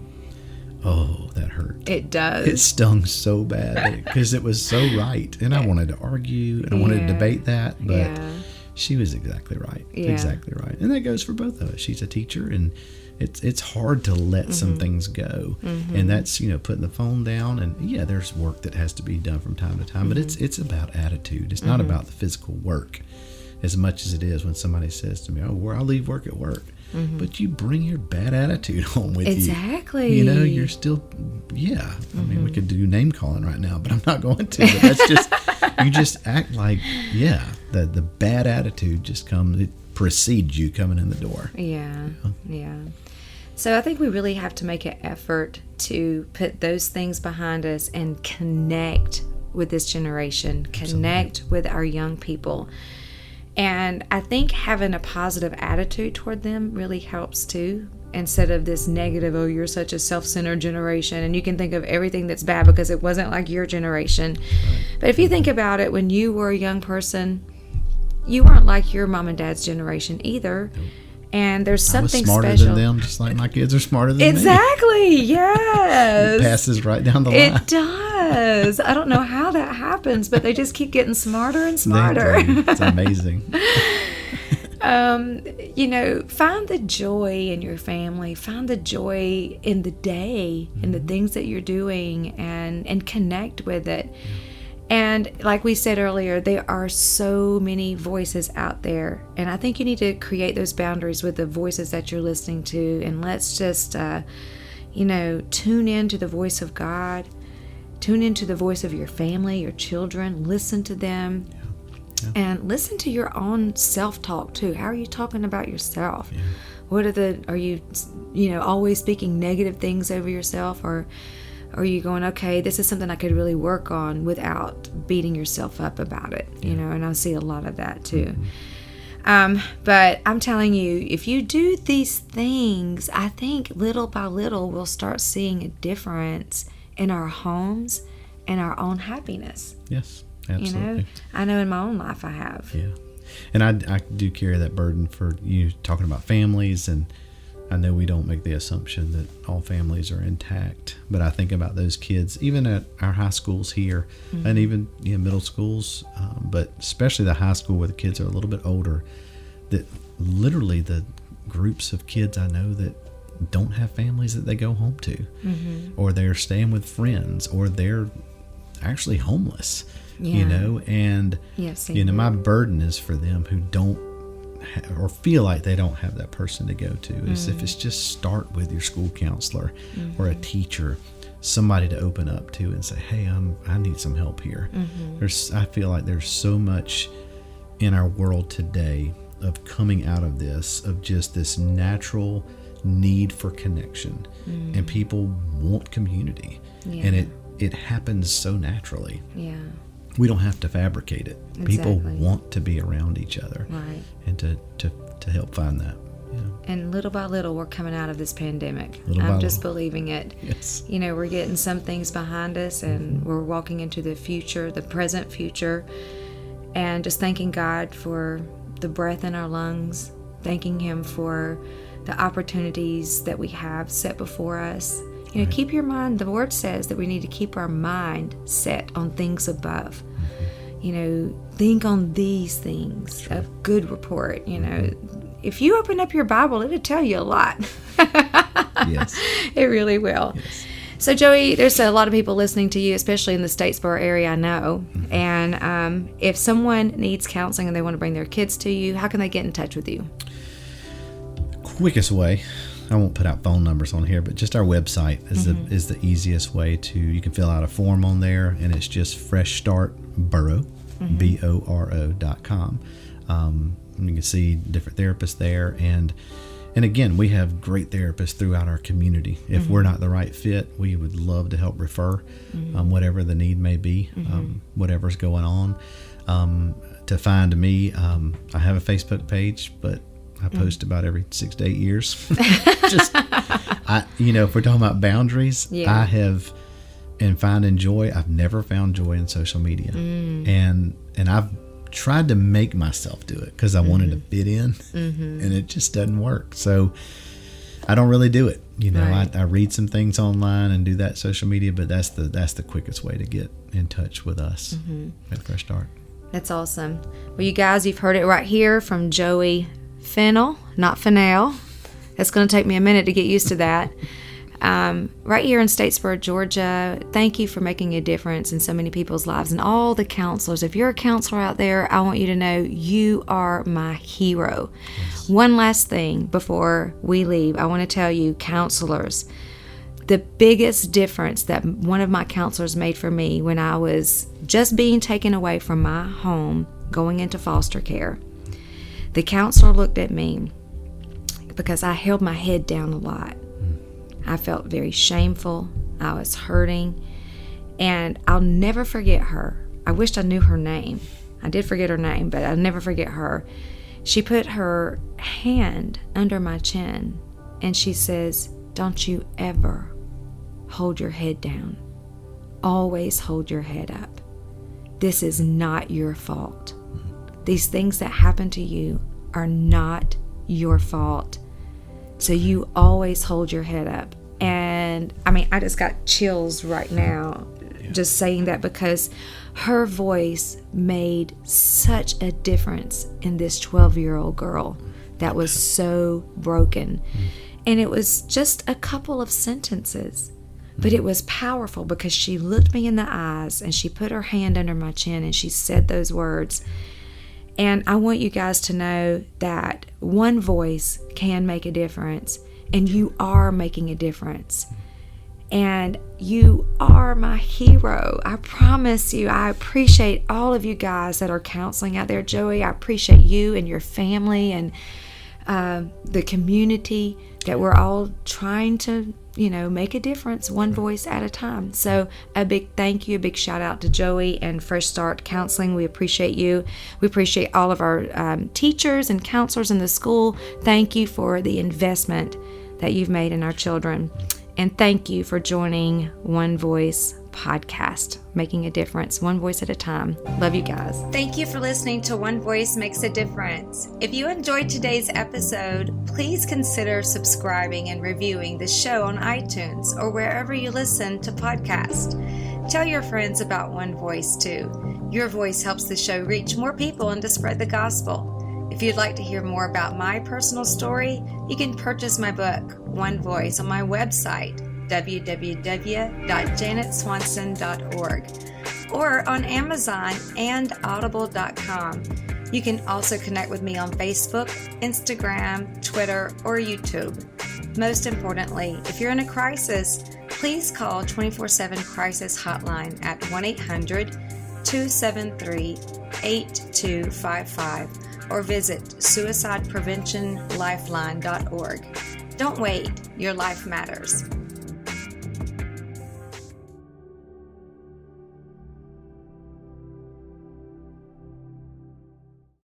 Speaker 2: Oh, that hurt.
Speaker 3: It does.
Speaker 2: It stung so bad because it was so right. And I wanted to argue and I wanted to debate that. But she was exactly right.
Speaker 3: Yeah.
Speaker 2: Exactly right. And that goes for both of us. She's a teacher, and it's hard to let some things go. And that's, putting the phone down, and there's work that has to be done from time to time, but it's about attitude. It's not about the physical work as much as it is when somebody says to me, oh, I'll leave work at work. But you bring your bad attitude home with you.
Speaker 3: Exactly.
Speaker 2: You're still, I mean, we could do name calling right now, but I'm not going to. But that's just, you just act like, the bad attitude just comes, it precedes you coming in the door.
Speaker 3: Yeah. So I think we really have to make an effort to put those things behind us and connect with this generation, connect with our young people. And I think having a positive attitude toward them really helps too, instead of this negative, oh, you're such a self-centered generation, and you can think of everything that's bad because it wasn't like your generation. Right. But if you think about it, when you were a young person, you weren't like your mom and dad's generation either. Nope. And there's something
Speaker 2: special. I was smarter than them, just like my kids are smarter than me.
Speaker 3: Exactly, yes.
Speaker 2: It passes right down the line.
Speaker 3: It does. I don't know how that happens, but they just keep getting smarter and smarter.
Speaker 2: It's amazing.
Speaker 3: Find the joy in your family. Find the joy in the day, in the things that you're doing, and connect with it. Yeah. And like we said earlier, there are so many voices out there. And I think you need to create those boundaries with the voices that you're listening to. And let's just, tune in to the voice of God. Tune into the voice of your family, your children. Listen to them. Yeah. And listen to your own self-talk too. How are you talking about yourself? Yeah. Are you always speaking negative things over yourself? Or are you going, okay, this is something I could really work on without beating yourself up about it, and I see a lot of that too. But I'm telling you, if you do these things, I think little by little we'll start seeing a difference in our homes and our own happiness.
Speaker 2: Yes, absolutely.
Speaker 3: I know in my own life I have.
Speaker 2: Yeah. And I do carry that burden for you talking about families, and I know we don't make the assumption that all families are intact, but I think about those kids, even at our high schools here, and even middle schools, but especially the high school where the kids are a little bit older, that literally the groups of kids I know that don't have families that they go home to, or they're staying with friends, or they're actually homeless, and my burden is for them who don't or feel like they don't have that person to go to, is if it's just start with your school counselor or a teacher, somebody to open up to and say, hey, I need some help here. I feel like there's so much in our world today of coming out of this, of just this natural need for connection, and people want community, and it happens so naturally. We don't have to fabricate it.
Speaker 3: Exactly.
Speaker 2: People want to be around each other,
Speaker 3: right?
Speaker 2: And to help find that.
Speaker 3: And little by little, we're coming out of this pandemic.
Speaker 2: I'm
Speaker 3: just believing it.
Speaker 2: Yes.
Speaker 3: We're getting some things behind us, and we're walking into the future, the present future, and just thanking God for the breath in our lungs, thanking Him for the opportunities that we have set before us. Right. Keep your mind, the Word says that we need to keep our mind set on things above. Think on these things of good report. If you open up your Bible, it'll tell you a lot.
Speaker 2: Yes.
Speaker 3: It really will.
Speaker 2: Yes.
Speaker 3: So, Joey, there's a lot of people listening to you, especially in the Statesboro area, I know. And if someone needs counseling and they want to bring their kids to you, how can they get in touch with you?
Speaker 2: Quickest way, I won't put out phone numbers on here, but just our website is the easiest way to. You can fill out a form on there, and it's just Fresh Start Boro, BORO.com. You can see different therapists there, and again, we have great therapists throughout our community. If we're not the right fit, we would love to help refer, whatever the need may be, whatever's going on. To find me, I have a Facebook page, but I post about every 6 to 8 years. If we're talking about boundaries, I have, and finding joy, I've never found joy in social media. And I've tried to make myself do it because I wanted to fit in, and it just doesn't work. So I don't really do it. Right. I read some things online and do that social media, but that's the quickest way to get in touch with us at Fresh Start.
Speaker 3: That's awesome. Well, you guys, you've heard it right here from Joey Fennell, not Fennell. It's going to take me a minute to get used to that. Right here in Statesboro, Georgia. Thank you for making a difference in so many people's lives, and all the counselors. If you're a counselor out there, I want you to know you are my hero. Yes. One last thing before we leave, I want to tell you, counselors, the biggest difference that one of my counselors made for me when I was just being taken away from my home, going into foster care, the counselor looked at me because I held my head down a lot. I felt very shameful. I was hurting. And I'll never forget her. I wished I knew her name. I did forget her name, but I'll never forget her. She put her hand under my chin and she says, "Don't you ever hold your head down. Always hold your head up. This is not your fault. These things that happen to you are not your fault. So you always hold your head up." And I mean, I just got chills right now just saying that, because her voice made such a difference in this 12-year-old girl that was so broken. And it was just a couple of sentences, but it was powerful because she looked me in the eyes and she put her hand under my chin and she said those words. And I want you guys to know that one voice can make a difference, and you are making a difference. And you are my hero. I promise you. I appreciate all of you guys that are counseling out there. Joey, I appreciate you and your family and the community that we're all trying to, make a difference one voice at a time. So a big thank you, a big shout out to Joey and Fresh Start Counseling. We appreciate you. We appreciate all of our teachers and counselors in the school. Thank you for the investment that you've made in our children. And thank you for joining One Voice Podcast, making a difference one voice at a time. Love you guys. Thank you for listening to One Voice Makes a Difference. If you enjoyed today's episode, please consider subscribing and reviewing the show on iTunes or wherever you listen to podcasts. Tell your friends about One Voice too. Your voice helps the show reach more people and to spread the gospel. If you'd like to hear more about my personal story, you can purchase my book, One Voice, on my website, www.janetswanson.org, or on Amazon and audible.com. You can also connect with me on Facebook, Instagram, Twitter, or YouTube. Most importantly, if you're in a crisis, please call 24/7 Crisis Hotline at 1-800-273-8255 or visit suicidepreventionlifeline.org. Don't wait, your life matters.